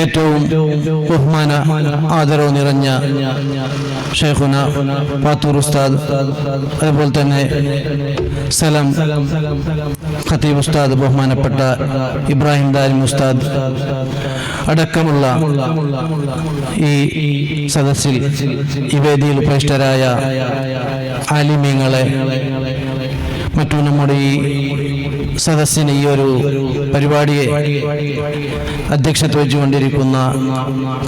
ഏറ്റവും ബഹുമാന ആദരവ് നിറഞ്ഞ ഷെയ്ഖുന പാത്തൂർ ഉസ്താദ്, അതുപോലെ തന്നെ സലം ഖതീബ് ഉസ്താദ്, ബഹുമാനപ്പെട്ട ഇബ്രാഹിം ദാരിമി ഉസ്താദ് അടക്കമുള്ള ഈ സദസ്സിൽ ഈ വേദിയിൽ ഉപേക്ഷിതരായ ആലിമീങ്ങളെ, മറ്റു നമ്മുടെ ഈ സദസ്സിന് ഈ ഒരു പരിപാടിയെ അധ്യക്ഷത വഹിച്ചുകൊണ്ടിരിക്കുന്ന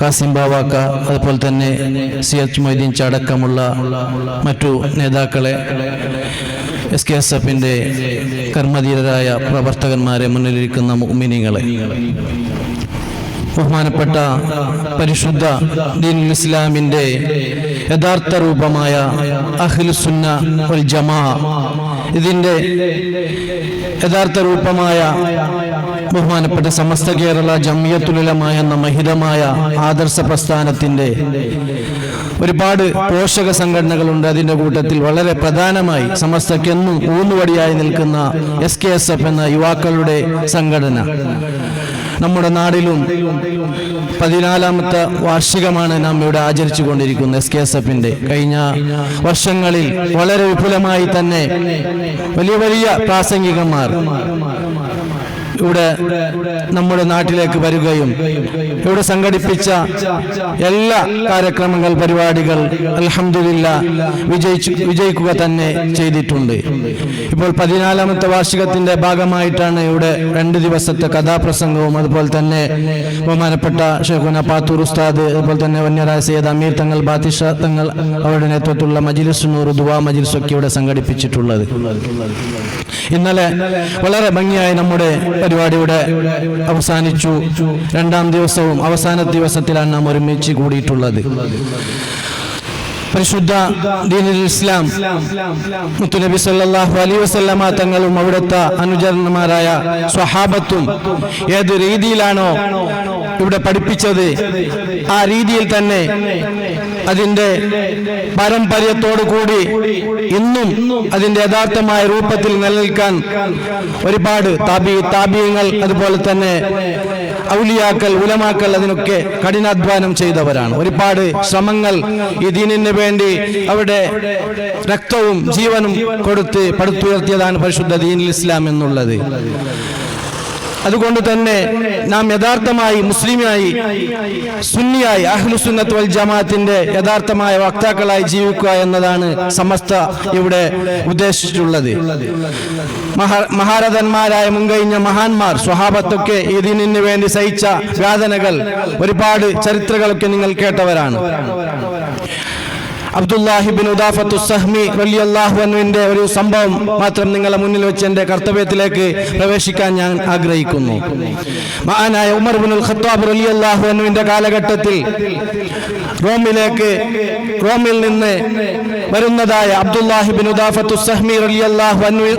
കാസിം ബാവാക്ക, അതുപോലെ തന്നെ CH മൊയ്തീൻ അടക്കമുള്ള മറ്റു നേതാക്കളെ, SKSF-ന്റെ കർമ്മധീരരായ പ്രവർത്തകന്മാരെ, മുന്നിലിരിക്കുന്ന മുഅ്മിനീങ്ങളെ, ബഹുമാനപ്പെട്ട പരിശുദ്ധ ദീനുൽ ഇസ്ലാമിന്റെ യഥാർത്ഥ രൂപമായ അഹ്ലുസുന്ന വൽ ജമാഅ, ഇതിന്റെ യഥാർത്ഥ രൂപമായ ബഹുമാനപ്പെട്ട സമസ്ത കേരള ജംഇയ്യത്തുൽ ഉലമ എന്ന മഹിതമായ ആദർശ പ്രസ്ഥാനത്തിന്റെ ഒരുപാട് പോഷക സംഘടനകളുണ്ട്. അതിന്റെ കൂട്ടത്തിൽ വളരെ പ്രധാനമായി സമസ്തക്കെന്നും ഊന്നുവടിയായി നിൽക്കുന്ന SKSF എന്ന യുവാക്കളുടെ സംഘടന. നമ്മുടെ നാടിലും 14ാമത്തെ വാർഷികമാണ് നാം ഇവിടെ ആചരിച്ചു കൊണ്ടിരിക്കുന്നത്. SKSF-ന്റെ കഴിഞ്ഞ വർഷങ്ങളിൽ വളരെ വിപുലമായി തന്നെ വലിയ വലിയ പ്രാസംഗികന്മാർ ഇവിടെ നമ്മുടെ നാട്ടിലേക്ക് വരികയും ഇവിടെ സംഘടിപ്പിച്ച എല്ലാ കാര്യക്രമങ്ങൾ, പരിപാടികൾ അൽഹംദുലില്ലാഹ് വിജയിക്കുക തന്നെ ചെയ്തിട്ടുണ്ട്. ഇപ്പോൾ 14ാമത്തെ വാർഷികത്തിന്റെ ഭാഗമായിട്ടാണ് ഇവിടെ 2 ദിവസത്തെ കഥാപ്രസംഗവും, അതുപോലെ തന്നെ ബഹുമാനപ്പെട്ട ഷെയ്ഖുന പാത്തൂർ ഉസ്താദ്, അതുപോലെ തന്നെ വന്യരായ സയ്യിദ് അമീർ തങ്ങൾ, ബാത്തിഷ തങ്ങൾ അവരുടെ നേതൃത്വത്തിലുള്ള മജ്ലിസ് നൂർ ദുആ മജ്ലിസ് ഒക്കെ ഇവിടെ സംഘടിപ്പിച്ചിട്ടുള്ളത്. ഇന്നലെ വളരെ ഭംഗിയായി നമ്മുടെ പരിപാടിയുടെ അവസാനിച്ചു. 2ാം ദിവസവും അവസാന ദിവസത്തിലാണ് നാം ഒരുമിച്ച് കൂടിയിട്ടുള്ളത്. പരിശുദ്ധ ദീനുൽ ഇസ്ലാം മുത്തുനബി സല്ലല്ലാഹു അലൈഹി വസല്ലമ തങ്ങളും അവിടുത്തെ അനുചരന്മാരായ സ്വഹാബത്തും ഏത് രീതിയിലാണോ ഇവിടെ പഠിപ്പിച്ചത്, ആ രീതിയിൽ തന്നെ അതിന്റെ പാരമ്പര്യത്തോടു കൂടി ഇന്നും അതിന്റെ യഥാർത്ഥമായ രൂപത്തിൽ നിലനിൽക്കാൻ ഒരുപാട് താബിഈങ്ങൾ, അതുപോലെ തന്നെ ഔലിയാക്കൾ, ഉലമാക്കൾ അതിനൊക്കെ കഠിനാധ്വാനം ചെയ്തവരാണ്. ഒരുപാട് ശ്രമങ്ങൾ ഈ ദീനിന് വേണ്ടി അവിടെ രക്തവും ജീവനും കൊടുത്ത് പടുത്തുയർത്തിയതാണ് പരിശുദ്ധ ദീനുൽ ഇസ്ലാം എന്നുള്ളത്. അതുകൊണ്ട് തന്നെ നാം യഥാർത്ഥമായി മുസ്ലിമായി, സുന്നിയായി, അഹ്ലുസുന്നത്ത് വൽ ജമാഅത്തിന്റെ യഥാർത്ഥമായ വക്താക്കളായി ജീവിക്കുക എന്നതാണ് സമസ്ത ഇവിടെ ഉദ്ദേശിച്ചിട്ടുള്ളത്. മഹാരഥന്മാരായ മുൻകഴിഞ്ഞ മഹാന്മാർ, സ്വഹാബത്തൊക്കെ ഈ ദീനിന് വേണ്ടി സഹിച്ച വേദനകൾ, ഒരുപാട് ചരിത്രങ്ങളൊക്കെ നിങ്ങൾ കേട്ടവരാണ്. അബ്ദുല്ലാഹി ഇബ്നു ഉദാഫത്തു സഹ്മി റളിയല്ലാഹു അൻഹുവിന്റെ ഒരു സംഭവം മാത്രം നിങ്ങളെ മുന്നിൽ വെച്ച് എൻ്റെ കർത്തവ്യത്തിലേക്ക് പ്രവേശിക്കാൻ ഞാൻ ആഗ്രഹിക്കുന്നു. മഹാനായ ഉമർ ഇബ്നുൽ ഖത്താബ് റളിയല്ലാഹു അൻഹുവിന്റെ കാലഘട്ടത്തിൽ റോമിൽ നിന്ന് വരുന്നതായ അബ്ദുല്ലാഹി ഇബ്നു ഉദാഫത്തു സഹ്മി റളിയല്ലാഹു അൻഹു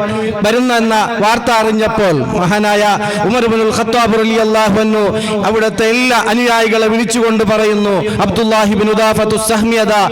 വരുന്നെന്ന വാർത്ത അറിഞ്ഞപ്പോൾ മഹാനായ ഉമർ ഇബ്നുൽ ഖത്താബ് റളിയല്ലാഹു അൻഹു അവിടുത്തെ എല്ലാ അനുയായികളെ വിളിച്ചുകൊണ്ട് പറയുന്നു, അബ്ദുല്ലാഹി ഇബ്നു ഉദാഫത്തു സഹ്മി അതാ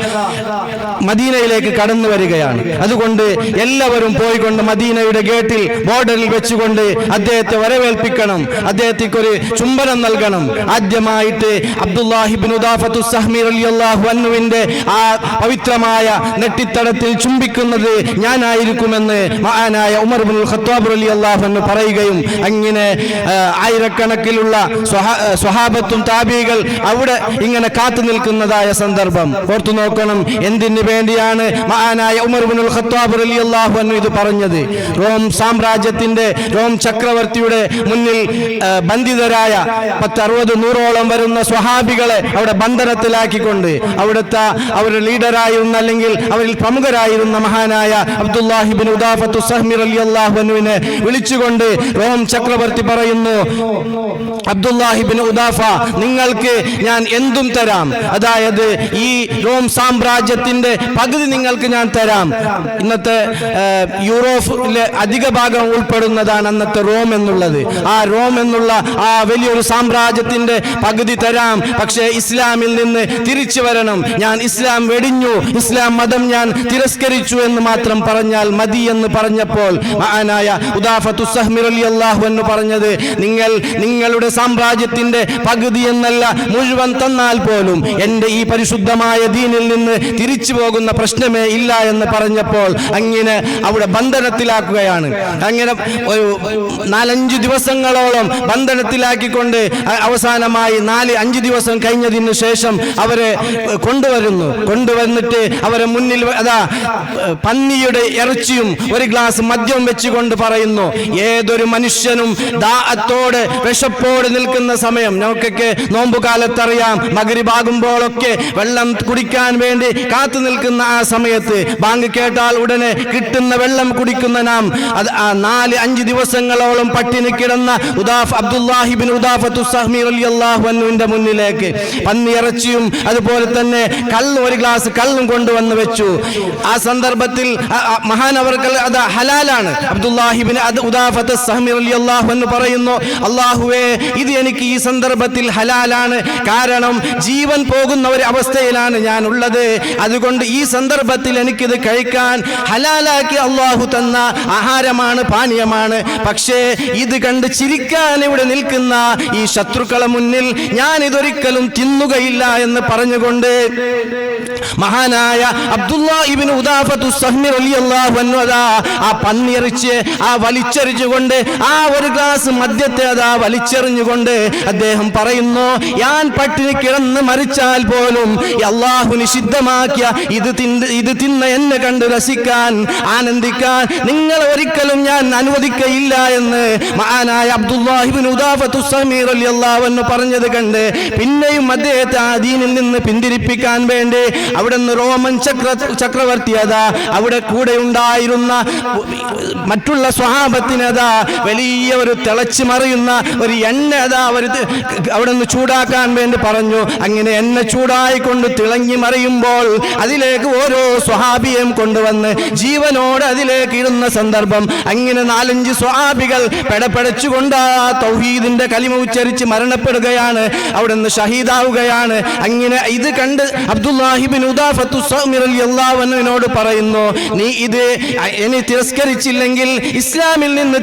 മദീനയിലേക്ക് കടന്നു വരികയാണ്. അതുകൊണ്ട് എല്ലാവരും പോയിക്കൊണ്ട് മദീനയുടെ ഗേറ്റിൽ, ബോർഡറിൽ വെച്ചുകൊണ്ട് അദ്ദേഹത്തെ വരവേൽപ്പിക്കണം, അദ്ദേഹത്തിക്ക് ഒരു ചുംബനം നൽകണം. ആദ്യമായിട്ട് അബ്ദുല്ലാഹി ഇബ്നു ഉദാഫത്തു സഹ്മി റളിയല്ലാഹു അൻഹുവിന്റെ ആ പവിത്രമായ നെറ്റിത്തടത്തിൽ ചുംബിക്കുന്നത് ഞാനായിരിക്കുമെന്ന് മഹാനായ ഉമർ ഇബ്നുൽ ഖത്താബ് റളിയല്ലാഹു അൻഹു പറയുകയും അങ്ങനെ ആയിരക്കണക്കിലുള്ള സ്വഹാബത്തും താബിഈകൾ അവിടെ ഇങ്ങനെ കാത്തു നിൽക്കുന്നതായ സന്ദർഭം ഓർത്തു നോക്കണം. എന്തിനു വേണ്ടിയാണ് മഹാനായ ഉമർ ഇബ്നുൽ ഖത്താബ് റളിയല്ലാഹു അൻഹു ഇത് പറഞ്ഞത്? റോം സാമ്രാജ്യത്തിന്റെ, റോം ചക്രവർത്തിയുടെ മുന്നിൽ ബന്ധിതരായ 10-60-100ഓളം വരുന്ന സ്വഹാബികളെ അവിടെ ബന്ധനത്തിലാക്കിക്കൊണ്ട് അവിടുത്തെ അവരുടെ ലീഡറായിരുന്ന, അല്ലെങ്കിൽ അവരിൽ പ്രമുഖരായിരുന്ന മഹാനായ അബ്ദുല്ലാഹി ഇബ്നു ഉദാഫത്തു സഹ്മി റളിയല്ലാഹു അൻഹുവിനെ വിളിച്ചുകൊണ്ട് റോം ചക്രവർത്തി പറയുന്നു, അബ്ദുല്ലാഹി ഇബ്നു ഉദാഫ, നിങ്ങൾക്ക് ഞാൻ എന്തും തരാം. അതായത് ഈ റോം സാമ്രാജ്യ സാമ്രാജ്യത്തിന്റെ പകുതി നിങ്ങൾക്ക് ഞാൻ തരാം. ഇന്നത്തെ യൂറോപ്പിലെ അധിക ഭാഗം ഉൾപ്പെടുന്നതാണ് അന്നത്തെ റോം എന്നുള്ളത്. ആ റോം എന്നുള്ള ആ വലിയൊരു സാമ്രാജ്യത്തിന്റെ പകുതി തരാം, പക്ഷേ ഇസ്ലാമിൽ നിന്ന് തിരിച്ചു വരണം. ഞാൻ ഇസ്ലാം വെടിഞ്ഞു, ഇസ്ലാം മതം ഞാൻ തിരസ്കരിച്ചു എന്ന് മാത്രം പറഞ്ഞാൽ മതി എന്ന് പറഞ്ഞപ്പോൾ മഹാനായ ഉദാഫത്തു സഹ്മി റളിയല്ലാഹു അൻഹു പറഞ്ഞത്, നിങ്ങളുടെ സാമ്രാജ്യത്തിന്റെ പകുതി എന്നല്ല മുഴുവൻ തന്നാൽ പോലും എൻ്റെ ഈ പരിശുദ്ധമായ ദീനിൽ നിന്ന് തിരിച്ചു പോകുന്ന പ്രശ്നമേ ഇല്ല എന്ന് പറഞ്ഞപ്പോൾ അങ്ങനെ അവിടെ ബന്ധനത്തിലാക്കുകയാണ്. അങ്ങനെ ഒരു 4-5 ദിവസങ്ങളോളം ബന്ധനത്തിലാക്കിക്കൊണ്ട് അവസാനമായി 4-5 ദിവസം കഴിഞ്ഞതിന് ശേഷം അവരെ കൊണ്ടുവന്നിട്ട് അവരെ മുന്നിൽ അതാ പന്നിയുടെ ഇറച്ചിയും ഒരു ഗ്ലാസ് മദ്യവും വെച്ചുകൊണ്ട് പറയുന്നു, ഏതൊരു മനുഷ്യനും ദാഹത്തോടെ വിശപ്പോടെ നിൽക്കുന്ന സമയം, നമുക്കൊക്കെ നോമ്പുകാലത്തറിയാം, മഗ്‌രിബാകുമ്പോഴൊക്കെ വെള്ളം കുടിക്കാൻ വേണ്ടി കാത്തു നിൽക്കുന്ന ആ സമയത്ത് ബാങ്ക് കേട്ടാൽ ഉടനെ കിട്ടുന്ന വെള്ളം കുടിക്കുന്ന നാം 4-5 ദിവസങ്ങളോളം പട്ടിണി കിടന്ന അബ്ദുല്ലാഹി ഇബ്നു ഉദാഫത്തു സഹ്മി റളിയല്ലാഹു അൻഹുവിന്റെ മുന്നിലേക്ക് പന്നിയിറച്ചിയും അതുപോലെ തന്നെ ഒരു ഗ്ലാസ് കള്ളും കൊണ്ടുവന്ന് വെച്ചു. ആ സന്ദർഭത്തിൽ മഹാനവർകൾ അത് ഹലാലാണ്. അബ്ദുല്ലാഹി ഇബ്നു ഉദാഫത്തു സഹ്മി റളിയല്ലാഹു അൻഹു പറയുന്നു, അല്ലാഹുവേ ഇത് എനിക്ക് ഈ സന്ദർഭത്തിൽ ഹലാലാണ്, കാരണം ജീവൻ പോകുന്ന ഒരു അവസ്ഥയിലാണ് ഞാൻ ഉള്ളത്, അതുകൊണ്ട് ഈ സന്ദർഭത്തിൽ എനിക്കിത് കഴിക്കാൻ ഹലാലാക്കി അല്ലാഹു തന്ന ആഹാരമാണ്, പാനീയമാണ്. പക്ഷേ ഇത് കണ്ട് ചിരിക്കാൻ ഇവിടെ നിൽക്കുന്ന ഈ ശത്രുക്കളെ മുന്നിൽ ഞാൻ ഇതൊരിക്കലും തിന്നുകയില്ല എന്ന് പറഞ്ഞുകൊണ്ട് മഹാനായ അബ്ദുല്ലാഹി ഇബ്നു ഉദാഫത്തു സഹ്മി റളിയല്ലാഹു അൻഹു ആ പന്നിയിറച്ചി വലിച്ചെറിഞ്ഞുകൊണ്ട് ആ ഒരു ഗ്ലാസ് മദ്യത്തെ വലിച്ചെറിഞ്ഞുകൊണ്ട് അദ്ദേഹം പറയുന്നു, ഞാൻ പട്ടിണി കിടന്ന് മരിച്ചാൽ പോലും അല്ലാഹു നിഷിദ്ധമാക്കിയ ഇത് തിന്ന എന്നെ കണ്ട് രസിക്കാൻ ആനന്ദിക്കാൻ നിങ്ങൾ ഒരിക്കലും ഞാൻ അനുവദിക്കയില്ല എന്ന് മഹാനായ അബ്ദുല്ലാഹി ഇബ്നു ഉദാഫത്തു സഹ്മി റളിയല്ലാഹു അൻഹു പറഞ്ഞത് കണ്ട് പിന്നെയും അദ്ദേഹത്തെ ആ ദീനിൽ നിന്ന് പിന്തിരിപ്പിക്കാൻ വേണ്ടി അവിടുന്ന് റോമൻ ചക്രവർത്തി അവിടെ കൂടെ ഉണ്ടായിരുന്ന മറ്റുള്ള സ്വഹാബത്തിന് വലിയ ഒരു തിളച്ചു മറിയുന്ന ഒരു എണ്ണ അവിടുന്ന് ചൂടാക്കാൻ വേണ്ടി പറഞ്ഞു. അങ്ങനെ എണ്ണ ചൂടായിക്കൊണ്ട് തിളങ്ങി മറിയുമ്പോൾ അതിലേക്ക് ഓരോ സ്വഹാബിയെയും കൊണ്ടുവന്ന് ജീവനോട് അതിലേക്ക് ഇടുന്ന സന്ദർഭം. അങ്ങനെ 4-5 സ്വഹാബികൾ പെടപ്പെടച്ചുകൊണ്ട് തൗഹീദിന്റെ കലിമ ഉച്ചരിച്ച് മരണപ്പെടുകയാണ്, അവിടുന്ന് ഷഹീദാവുകയാണ്. അങ്ങനെ ഇത് കണ്ട് അബ്ദുല്ലാഹി ഇബ്നു ഉദാഫത്തു സഹ്മി റളിയല്ലാഹു അൻഹുവിനോട് പറയുന്നു, നീ ഇത് എന്നെ തിരസ്കരിച്ചില്ലെങ്കിൽ, ഇസ്ലാമിൽ നിന്ന്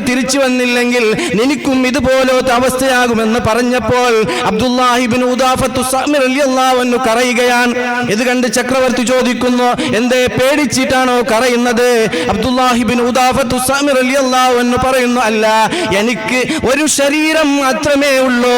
തിരിച്ചു വന്നില്ലെങ്കിൽ നിനക്കും ഇതുപോലത്തെ അവസ്ഥയാകുമെന്ന് പറഞ്ഞപ്പോൾ അബ്ദുല്ലാഹി ഇബ്നു ഉദാഫത്തു സഹ്മി റളിയല്ലാഹു അൻഹു കരയുകയാണ്. ഇത് കണ്ട് ചക്രവർത്തി ചോദിക്കുന്നു, എന്തേ പേടിച്ചിട്ടാണോ കരയുന്നത്? അബ്ദുല്ലാഹി ഇബ്നു ഉദാഫത്തു സഹ്മി റളിയല്ലാഹു അൻഹു പറയുന്നു, അല്ല, എനിക്ക് ഒരു ശരീരം മാത്രമേ ഉള്ളൂ,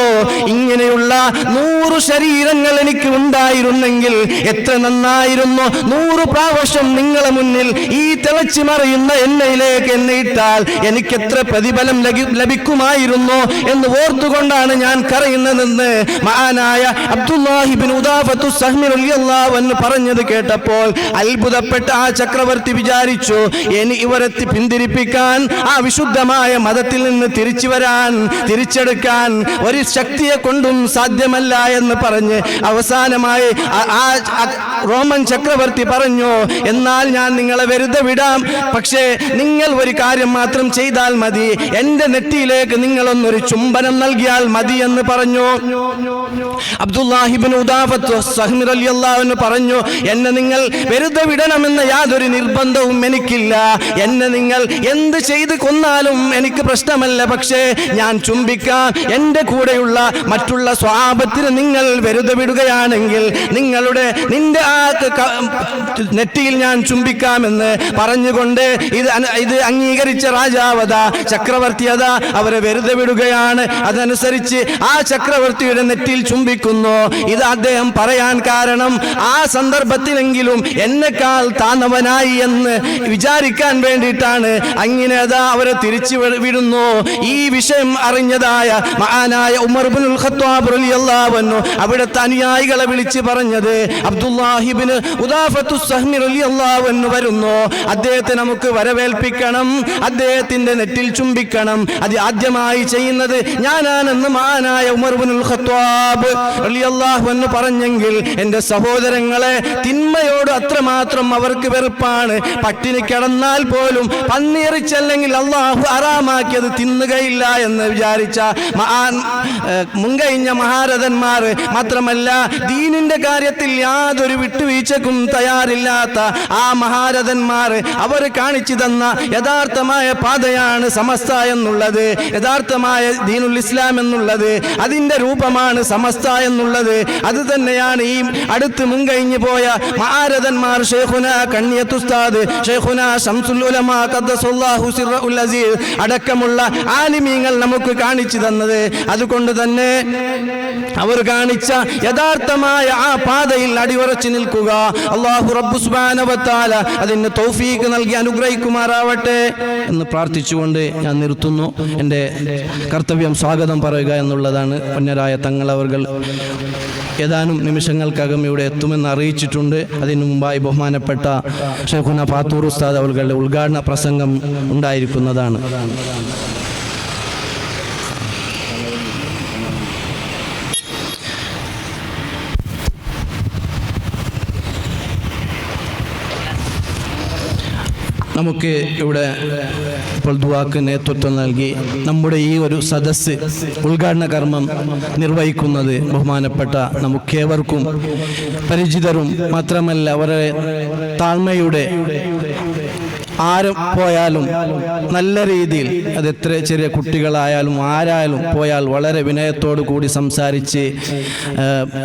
ഇങ്ങനെയുള്ള 100 ശരീരങ്ങൾ എനിക്ക് ഉണ്ടായിരുന്നെങ്കിൽ എത്ര നന്നായിരുന്നു. 100 പ്രാവശ്യം നിങ്ങളെ മുന്നിൽ ഈ തിളച്ചു മറിയുന്ന എണ്ണയിലേക്ക് എന്നെ ഇട്ടാൽ എനിക്ക് എത്ര പ്രതിഫലം ലഭിക്കുമായിരുന്നു എന്ന് ഓർത്തുകൊണ്ടാണ് ഞാൻ കരയുന്നതെന്ന് മഹാനായ അബ്ദുല്ലാഹി ഇബ്നു ഉദാഫത്തു സഹ്മി റളിയല്ലാഹു അൻഹു പറഞ്ഞത് കേട്ടപ്പോൾ അത്ഭുതപ്പെട്ട ആ ചക്രവർത്തി വിചാരിച്ചു, ഇവരെ പിന്തിരിപ്പിക്കാൻ, ആ വിശുദ്ധമായ മതത്തിൽ നിന്ന് തിരിച്ചെടുക്കാൻ ഒരു ശക്തിയെ കൊണ്ടും സാധ്യമല്ല എന്ന് പറഞ്ഞ് അവസാനമായി ആ റോമൻ ചക്രവർത്തി പറഞ്ഞു, എന്നാൽ ഞാൻ നിങ്ങളെ വെറുതെ വിടാം, പക്ഷേ നിങ്ങൾ ഒരു കാര്യം മാത്രം ചെയ്താൽ മതി, എന്റെ നെറ്റിയിലേക്ക് നിങ്ങളൊന്നൊരു ചുംബനം നൽകിയാൽ മതി എന്ന് പറഞ്ഞു. അബ്ദുല്ലാഹി ഇബ്നു ഉദാഫത്തു സഹ്മി റളിയല്ലാഹു അൻഹു പറഞ്ഞു, എന്നെ നിങ്ങൾ വെറുതെ വിടണമെന്ന യാതൊരു നിർബന്ധവും എനിക്കില്ല, എന്നെ നിങ്ങൾ എന്ത് ചെയ്ത് കൊന്നാലും എനിക്ക് പ്രശ്നമല്ല, പക്ഷേ ഞാൻ ചുംബിക്കാൻ എൻ്റെ കൂടെയുള്ള മറ്റുള്ള സ്വഹാബത്തിന് നിങ്ങൾ വെറുതെ വിടുകയാണെങ്കിൽ നിന്റെ ആ നെറ്റിയിൽ ഞാൻ ചുംബിക്കാമെന്ന് പറഞ്ഞുകൊണ്ട് ഇത് അംഗീകരിച്ച രാജാവത ചക്രവർത്തി അവരെ വെറുതെ വിടുകയാണ്. അതനുസരിച്ച് ആ ചക്രവർത്തിയുടെ നെറ്റിയിൽ ചുംബിക്കുന്നു. ഇത് അദ്ദേഹം പറയാൻ കാരണം ആ സന്ദർഭത്തിലെങ്കിലും എന്നെക്കാൾ താന്നവനായി എന്ന് വിചാരിക്കാൻ വേണ്ടിയിട്ടാണ്. അങ്ങനെ അവരെ തിരിച്ചു വിടുന്നു. ഈ വിഷയം അറിഞ്ഞതായ മഹാനായ ഉമർ ഇബ്നുൽ ഖത്താബ് റളിയല്ലാഹു അൻഹു അവിടുത്തെ അനുയായികളെ വിളിച്ച് പറഞ്ഞത്, അബ്ദുല്ലാഹിബ്നു ഉദാഫത്തു സഹ്മി റളിയല്ലാഹു അൻഹു വരുന്നു. അദ്ദേഹത്തെ നമുക്ക് വരവേൽപ്പിക്കണം, അദ്ദേഹത്തിന്റെ നെറ്റിൽ ചുംബിക്കണം. അത് ആദ്യമായി ചെയ്യുന്നത് ഞാനാണെന്ന് മഹാനായ ഉമർ ഇബ്നുൽ ഖത്താബ് റളിയല്ലാഹു അൻഹു പറഞ്ഞെങ്കിൽ എൻ്റെ സഹോദരങ്ങളെ, തിന്മയോട് അത്രമാത്രം അവർക്ക് വെറുപ്പാണ്. പട്ടിണി കിടന്നാൽ പോലും പന്നിയിറച്ചല്ലെങ്കിൽ അള്ളാഹു ഹറാമാക്കിയത് തിന്നുകയില്ല എന്ന് വിചാരിച്ച മുൻകഴിഞ്ഞ മഹാരഥന്മാർ, മാത്രമല്ല ദീനിന്റെ കാര്യത്തിൽ യാതൊരു വിട്ടുവീഴ്ചക്കും തയ്യാറില്ലാത്ത ആ മഹാരഥന്മാർ അവർ കാണിച്ചു തന്ന യഥാർത്ഥമായ പാതയാണ് സമസ്ത എന്നുള്ളത്, യഥാർത്ഥമായ ദീനുൽ ഇസ്ലാം എന്നുള്ളത്. അതിന്റെ രൂപമാണ് സമസ്ത എന്നുള്ളത്. അത് തന്നെയാണ് ഈ അടുത്ത് മുൻകഴിഞ്ഞു പോയ മഹാരഥന്മാർ ശൈഖുന കണ്ണിയത്ത് ഉസ്താദ്, ശൈഖുന ശംസുൽ ഉലമാ ഖദ്ദസല്ലാഹു സിർറഹുൽ അസീസ് അടക്കമുള്ള ആലിമീങ്ങൾ നമുക്ക് കാണിച്ചു തന്നത്. അതുകൊണ്ട് തന്നെ അവർ കാണിച്ച യഥാർത്ഥമായ ആ പാതയിൽ അടിയുറച്ചു നിൽക്കുക. അല്ലാഹു റബ്ബു സുബ്ഹാനഹു വ തആല അതിന് തൗഫീഖ് നൽകി അനുഗ്രഹിക്കുമാറാവട്ടെ എന്ന് പ്രാർത്ഥിച്ചുകൊണ്ട് ഞാൻ നിർത്തുന്നു. എൻ്റെ കർത്തവ്യം സ്വാഗതം പറയുക എന്നുള്ളതാണ്. പുണ്യരായ തങ്ങളവർകൾ ഏതാനും നിമിഷങ്ങൾക്കകം ഇവിടെ എത്തുമെന്ന് അറിയിച്ചിട്ടുണ്ട്. അതിനു മുമ്പായി ബഹുമാനപ്പെട്ട ശൈഖുന ഫാത്തൂർ ഉസ്താദ് അവരുടെ ഉദ്ഘാടന പ്രസംഗം ഉണ്ടായിരിക്കുന്നതാണ്. നമുക്ക് ഇവിടെ ഇപ്പോൾ ദുആക്ക് നേതൃത്വം നൽകി നമ്മുടെ ഈ ഒരു സദസ്സ് ഉദ്ഘാടന കർമ്മം നിർവഹിക്കുന്നത് ബഹുമാനപ്പെട്ട നമുക്കേവർക്കും പരിചിതരും മാത്രമല്ല അവരെ താഴ്മയുടെ ആരും പോയാലും നല്ല രീതിയിൽ, അത് എത്ര ചെറിയ കുട്ടികളായാലും ആരായാലും പോയാൽ വളരെ വിനയത്തോടു കൂടി സംസാരിച്ച്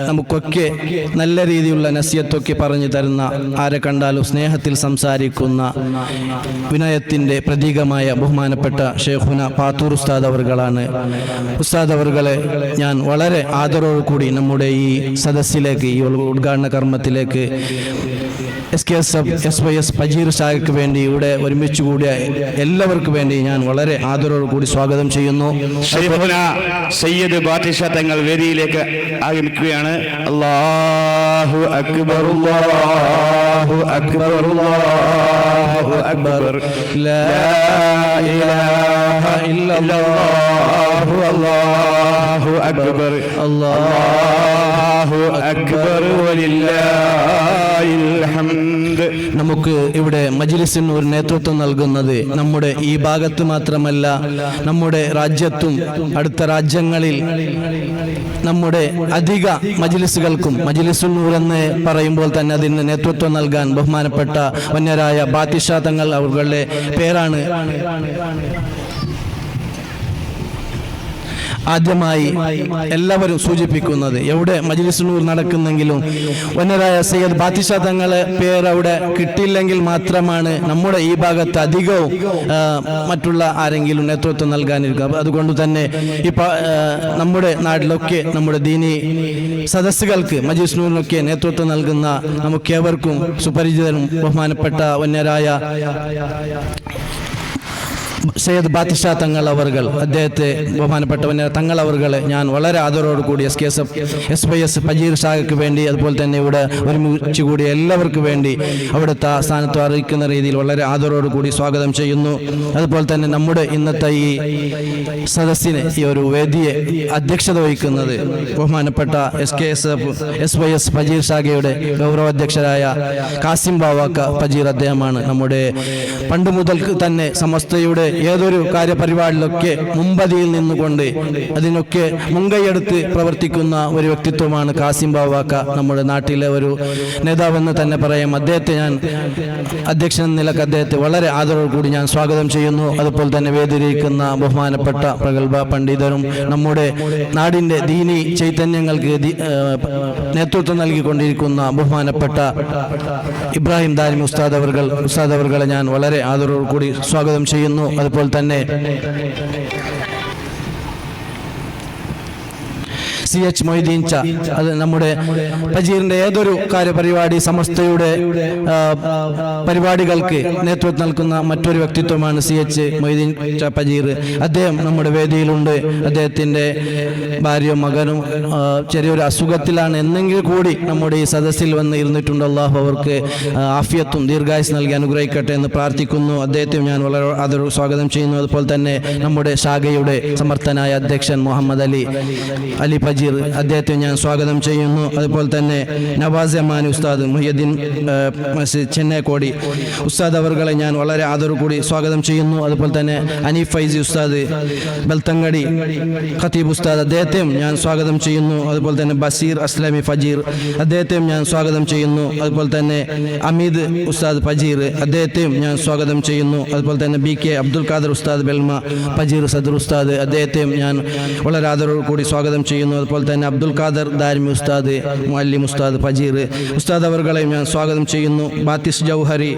നമുക്കൊക്കെ നല്ല രീതിയിലുള്ള നസിഹത്തൊക്കെ പറഞ്ഞു തരുന്ന, ആരെ കണ്ടാലും സ്നേഹത്തിൽ സംസാരിക്കുന്ന വിനയത്തിൻ്റെ പ്രതീകമായ ബഹുമാനപ്പെട്ട ശൈഖുന ഫാത്തൂർ ഉസ്താദ് അവർകളാണ്. ഉസ്താദ് അവർകളെ ഞാൻ വളരെ ആദരവോടുകൂടി നമ്മുടെ ഈ സദസ്സിലേക്ക്, ഈ ഉദ്ഘാടന കർമ്മത്തിലേക്ക് SKSF പജീർ ശാഖയ്ക്ക് വേണ്ടി ഇവിടെ ഒരുമിച്ച് കൂടിയ എല്ലാവർക്കും വേണ്ടി ഞാൻ വളരെ ആദരവോട് കൂടി സ്വാഗതം ചെയ്യുന്നു. സയ്യിദ് ബാത്തിഷ തങ്ങൾ വേദിയിലേക്ക് ആഗമിക്കുകയാണ്. അല്ലാഹു അക്ബർ, അല്ലാഹു അക്ബർ, അല്ലാഹു അക്ബർ, ലാ ഇലാഹ ഇല്ലല്ലാഹു, അല്ലാഹു അക്ബർ, അല്ലാഹു അക്ബർ വലില്ലാഹിൽ ഹംദ്. നമുക്ക് ഇവിടെ മജ്ലിസിന് ഒരു നേതൃത്വം നൽകുന്നത് നമ്മുടെ ഈ ഭാഗത്ത് മാത്രമല്ല, നമ്മുടെ രാജ്യത്തും അടുത്ത രാജ്യങ്ങളിൽ നമ്മുടെ അധിക മജ്ലിസുകൾക്കും മജ്ലിസുൻ നൂർ എന്ന് പറയുമ്പോൾ തന്നെ അതിന് നേതൃത്വം നൽകാൻ ബഹുമാനപ്പെട്ട വന്യരായ ബാത്തിഷ തങ്ങൾ അവരുടെ പേരാണ് ആദ്യമായി എല്ലാവരും സൂചിപ്പിക്കുന്നത്. എവിടെ മജ്ലിസുൻ നൂർ നടക്കുന്നെങ്കിലും വന്യരായ സയ്യിദ് ബാത്തിഷ തങ്ങളെ പേര് അവിടെ കിട്ടിയില്ലെങ്കിൽ മാത്രമാണ് നമ്മുടെ ഈ ഭാഗത്ത് അധികവും മറ്റുള്ള ആരെങ്കിലും നേതൃത്വം നൽകാനിരിക്കുക. അതുകൊണ്ട് തന്നെ ഇപ്പം നമ്മുടെ നാട്ടിലൊക്കെ നമ്മുടെ ദീനി സദസ്സുകൾക്ക് മജ്ലിസുൻ നൂറിനൊക്കെ നേതൃത്വം നൽകുന്ന നമുക്കേവർക്കും സുപരിചിതരും ബഹുമാനപ്പെട്ട വന്യരായ സയ്യിദ് ബാത്തിഷ തങ്ങൾ അവർകൾ, അദ്ദേഹത്തെ ബഹുമാനപ്പെട്ടവനെ തങ്ങൾ അവർകളെ ഞാൻ വളരെ ആദരവോടുകൂടി SKSF പജീർ ശാഖയ്ക്ക് വേണ്ടി, അതുപോലെ തന്നെ ഇവിടെ ഒരുമിച്ച് കൂടി എല്ലാവർക്കും വേണ്ടി അവിടുത്തെ സ്ഥാനത്ത് അറിയിക്കുന്ന രീതിയിൽ വളരെ ആദരവോടുകൂടി സ്വാഗതം ചെയ്യുന്നു. അതുപോലെ തന്നെ നമ്മുടെ ഇന്നത്തെ ഈ സദസ്സിന്, ഈ ഒരു വേദിയെ അധ്യക്ഷത വഹിക്കുന്നത് ബഹുമാനപ്പെട്ട SKSF പജീർ ശാഖയുടെ ഗൗരവാധ്യക്ഷരായ കാസിം ബാവാക്ക പജീർ, അദ്ദേഹമാണ്. നമ്മുടെ പണ്ട് മുതൽ തന്നെ സമസ്തയുടെ ഏതൊരു കാര്യപരിപാടിയിലൊക്കെ മുമ്പതിയിൽ നിന്നുകൊണ്ട് അതിനൊക്കെ മുൻകൈയെടുത്ത് പ്രവർത്തിക്കുന്ന ഒരു വ്യക്തിത്വമാണ് കാസിം ബാവാക്ക, നമ്മുടെ നാട്ടിലെ ഒരു നേതാവെന്ന് തന്നെ പറയാം. അദ്ദേഹത്തെ ഞാൻ അധ്യക്ഷൻ നിലക്ക് അദ്ദേഹത്തെ വളരെ ആദരവോടുകൂടി ഞാൻ സ്വാഗതം ചെയ്യുന്നു. അതുപോലെ തന്നെ വേദിയിരിക്കുന്ന ബഹുമാനപ്പെട്ട പ്രഗത്ഭ പണ്ഡിതരും നമ്മുടെ നാടിൻ്റെ ദീനി ചൈതന്യങ്ങൾക്ക് നേതൃത്വം നൽകിക്കൊണ്ടിരിക്കുന്ന ബഹുമാനപ്പെട്ട ഇബ്രാഹിം ദാരിമി ഉസ്താദ് അവർകളെ ഞാൻ വളരെ ആദരവോടുകൂടി സ്വാഗതം ചെയ്യുന്നു. അതുപോലെ തന്നെ CH മൊയ്തീൻ ച, അത് നമ്മുടെ പജീറിന്റെ ഏതൊരു കാര്യപരിപാടി സമസ്തയുടെ പരിപാടികൾക്ക് നേതൃത്വം നൽകുന്ന മറ്റൊരു വ്യക്തിത്വമാണ് CH മൊയ്തീൻ ച പജീർ. അദ്ദേഹം നമ്മുടെ വേദിയിലുണ്ട്. അദ്ദേഹത്തിന്റെ ഭാര്യയും മകനും ചെറിയൊരു അസുഖത്തിലാണ്. എന്നെങ്കിലും കൂടി നമ്മുടെ ഈ സദസ്സിൽ വന്ന് ഇരുന്നിട്ടുണ്ട്. അള്ളാഹു അവർക്ക് ആഫിയത്തും ദീർഘായുസ് നൽകി അനുഗ്രഹിക്കട്ടെ എന്ന് പ്രാർത്ഥിക്കുന്നു. അദ്ദേഹത്തെ ഞാൻ വളരെ ആദരവ് സ്വാഗതം ചെയ്യുന്നു. അതുപോലെ തന്നെ നമ്മുടെ ശാഖയുടെ സമർത്ഥനായ അധ്യക്ഷൻ മുഹമ്മദ് അലി പജീർ, അദ്ദേഹത്തെ ഞാൻ സ്വാഗതം ചെയ്യുന്നു. അതുപോലെ തന്നെ നവാസ് അമാനി ഉസ്താദ് മുഹിയുദ്ദീൻ ചെന്നൈക്കോടി ഉസ്താദ് അവർകളെ ഞാൻ വളരെ ആദരവ് കൂടി സ്വാഗതം ചെയ്യുന്നു. അതുപോലെ തന്നെ അനീഫ് ഫൈസി ഉസ്താദ് ബൽത്തങ്ങടി ഖത്തീബ് ഉസ്താദ്, അദ്ദേഹത്തെയും ഞാൻ സ്വാഗതം ചെയ്യുന്നു. അതുപോലെ തന്നെ ബഷീർ അസ്ലമി ഫജീർ, അദ്ദേഹത്തെയും ഞാൻ സ്വാഗതം ചെയ്യുന്നു. അതുപോലെ തന്നെ അമീദ് ഉസ്താദ് ഫജീർ, അദ്ദേഹത്തെയും ഞാൻ സ്വാഗതം ചെയ്യുന്നു. അതുപോലെ തന്നെ BK അബ്ദുൽ ഖാദർ ഉസ്താദ് ബെൽമ ഫജീർ സദർ ഉസ്താദ്, അദ്ദേഹത്തെയും ഞാൻ വളരെ ആദരവ് കൂടി സ്വാഗതം ചെയ്യുന്നു. അതുപോലെ തന്നെ അബ്ദുൽ ഖാദർ ദാരിമി ഉസ്താദ് മുഅല്ലിം ഉസ്താദ് ഫജീർ ഉസ്താദ് അവർകളെയും ഞാൻ സ്വാഗതം ചെയ്യുന്നു. ബാത്തിസ് ജൗഹരി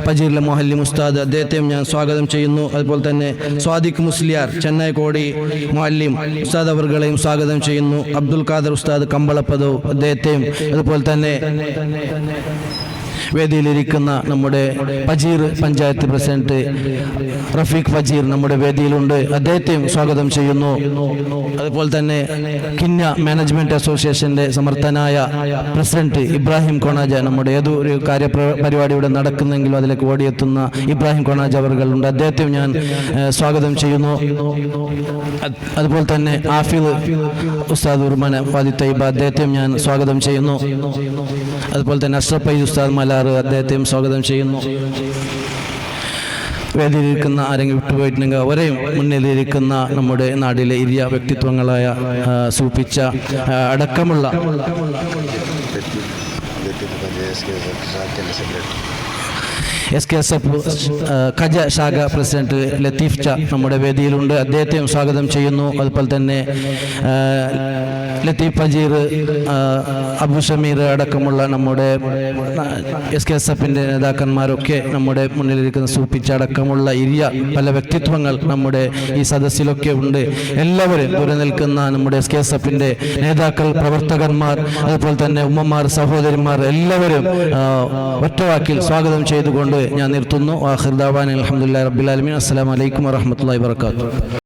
ഫജീറിലെ മുഅല്ലിം ഉസ്താദ്, അദ്ദേഹത്തെയും ഞാൻ സ്വാഗതം ചെയ്യുന്നു. അതുപോലെ തന്നെ സ്വാദിഖ് മുസ്ലിയാർ ചെന്നൈക്കോടി മുഅല്ലിം ഉസ്താദ് അവർകളെയും സ്വാഗതം ചെയ്യുന്നു. അബ്ദുൽ ഖാദർ ഉസ്താദ് കമ്പളപ്പദവ്, അദ്ദേഹത്തെയും അതുപോലെ തന്നെ വേദിയിലിരിക്കുന്ന നമ്മുടെ പജീർ പഞ്ചായത്ത് പ്രസിഡന്റ് റഫീഖ് ഫജീർ നമ്മുടെ വേദിയിലുണ്ട്. അദ്ദേഹത്തെയും സ്വാഗതം ചെയ്യുന്നു. അതുപോലെ തന്നെ കിന്ന മാനേജ്മെന്റ് അസോസിയേഷന്റെ സമർത്ഥനായ പ്രസിഡന്റ് ഇബ്രാഹിം കൊണാജ, നമ്മുടെ ഏതൊരു പരിപാടിയുടെ നടക്കുന്നെങ്കിലും അതിലേക്ക് ഓടിയെത്തുന്ന ഇബ്രാഹിം കൊണാജ അവർകളുണ്ട്. അദ്ദേഹത്തെയും ഞാൻ സ്വാഗതം ചെയ്യുന്നു. അതുപോലെ തന്നെ ആഫിദ് ഉസ്താദ് ഉർമാൻ ഫാദി തൈബ, അദ്ദേഹത്തെയും ഞാൻ സ്വാഗതം ചെയ്യുന്നു. അതുപോലെ തന്നെ അഷ്റഫ് ഫൈസ് ഉസ്താദ് മലാർ, അദ്ദേഹത്തെയും സ്വാഗതം ചെയ്യുന്നു. വേദിയിലിരിക്കുന്ന ആരെങ്കിലും വിട്ടുപോയിട്ടുണ്ടെങ്കിൽ അവരെയും മുന്നിലിരിക്കുന്ന നമ്മുടെ നാട്ടിലെ ഇരിയ വ്യക്തിത്വങ്ങളായ സൂപ്പിച്ച അടക്കമുള്ള SKSF ഖജ ശാഖ പ്രസിഡന്റ് ലത്തീഫ് ച നമ്മുടെ വേദിയിലുണ്ട്. അദ്ദേഹത്തെയും സ്വാഗതം ചെയ്യുന്നു. അതുപോലെ തന്നെ ലത്തീഫ് ഫജീർ, അബു ഷമീർ അടക്കമുള്ള നമ്മുടെ SKSFന്റെ നേതാക്കന്മാരൊക്കെ നമ്മുടെ മുന്നിലിരിക്കുന്ന സൂപ്പിച്ച അടക്കമുള്ള ഇരിയ പല വ്യക്തിത്വങ്ങൾ നമ്മുടെ ഈ സദസ്സിലൊക്കെ ഉണ്ട്. എല്ലാവരും ദൂരെ നിൽക്കുന്ന നമ്മുടെ SKSFന്റെ നേതാക്കൾ, പ്രവർത്തകന്മാർ, അതുപോലെ തന്നെ ഉമ്മമാർ, സഹോദരിമാർ എല്ലാവരും ഒറ്റവാക്കിൽ സ്വാഗതം ചെയ്തുകൊണ്ട് ഞാൻ നിർത്തുന്നു. ആഖിർ ദഅവാന അൽഹംദുലില്ലാഹി റബ്ബിൽ ആലമീൻ. അസ്സലാമു അലൈക്കും വറഹ്മത്തുള്ളാഹി വബറകാതുഹു.